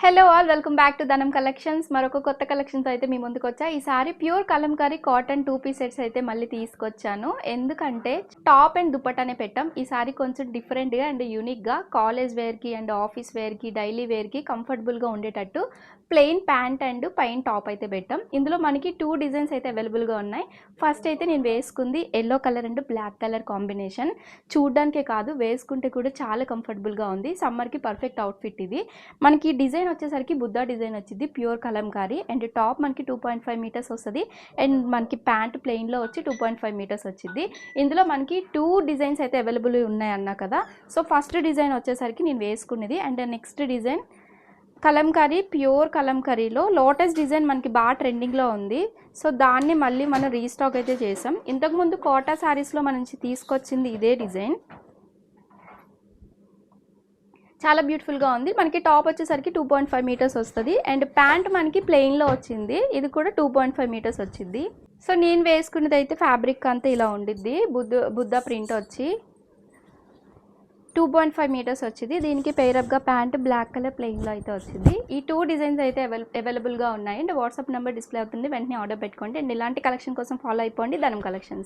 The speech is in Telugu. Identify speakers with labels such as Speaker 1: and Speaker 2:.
Speaker 1: Hello all, welcome back to Dhanam collections. మరొక కొత్త కలెక్షన్స్ అయితే మీ ముందుకు వచ్చా. ఈసారి pure kalamkari cotton 2 piece sets అయితే మళ్ళీ తీసుకొచ్చాను. ఎందుకంటే టాప్ అండ్ దుపట్టానే పెట్టాం. ఈసారి కొంచెం డిఫరెంట్గా అండ్ యూనిక్గా కాలేజ్ వేర్కి అండ్ ఆఫీస్ వేర్కి డైలీ వేర్కి కంఫర్టబుల్గా ఉండేటట్టు ప్లెయిన్ ప్యాంట్ అండ్ పైన టాప్ అయితే పెట్టాం. ఇందులో మనకి 2 డిజైన్స్ అయితే అవైలబుల్గా ఉన్నాయి. ఫస్ట్ అయితే నేను వేసుకుంది yellow colour and black colour combination. చూడ్డానికే కాదు, వేసుకుంటే కూడా చాలా కంఫర్టబుల్గా ఉంది. సమ్మర్కి పర్ఫెక్ట్ అవుట్ఫిట్ ఇది. మనకి డిజైన్ వచ్చేసరికి బుద్ధా డిజైన్ వచ్చింది, ప్యూర్ కలంకారీ. అండ్ టాప్ మనకి 2.5 మీటర్స్ వస్తుంది అండ్ మనకి ప్యాంట్ ప్లెయిన్లో వచ్చి 2.5 మీటర్స్ వచ్చింది. ఇందులో మనకి 2 డిజైన్స్ అయితే అవైలబుల్ ఉన్నాయి అన్నా కదా. సో ఫస్ట్ డిజైన్ వచ్చేసరికి నేను వేసుకునేది. And next design Kalamkari, pure కలంకారీలో లోటస్ డిజైన్ మనకి బాగా ట్రెండింగ్లో ఉంది. సో దాన్ని మళ్ళీ మనం రీస్టాక్ అయితే చేసాం. ఇంతకుముందు కోటా శారీస్లో మనం తీసుకొచ్చింది ఇదే డిజైన్, చాలా బ్యూటిఫుల్గా ఉంది. మనకి టాప్ వచ్చేసరికి 2.5 మీటర్స్ వస్తుంది అండ్ ప్యాంట్ మనకి ప్లెయిన్లో వచ్చింది. ఇది కూడా 2.5 మీటర్స్ వచ్చింది. సో నేను వేసుకున్నది అయితే ఫ్యాబ్రిక్ అంతా ఇలా ఉండిద్ది. బుద్ధ ప్రింట్ వచ్చి 2.5 మీటర్స్ వచ్చింది. దీనికి పేరప్గా ప్యాంట్ బ్లాక్ కలర్ ప్లెయిన్లో అయితే వచ్చింది. ఈ 2 డిజైన్స్ అయితే అవైలబుల్గా ఉన్నాయి అండ్ వాట్సాప్ నెంబర్ డిస్ప్లే అవుతుంది, వెంటనే ఆర్డర్ పెట్టుకోండి. అండ్ ఇలాంటి కలెక్షన్ కోసం ఫాలో అయిపోండి ధనం కలెక్షన్స్.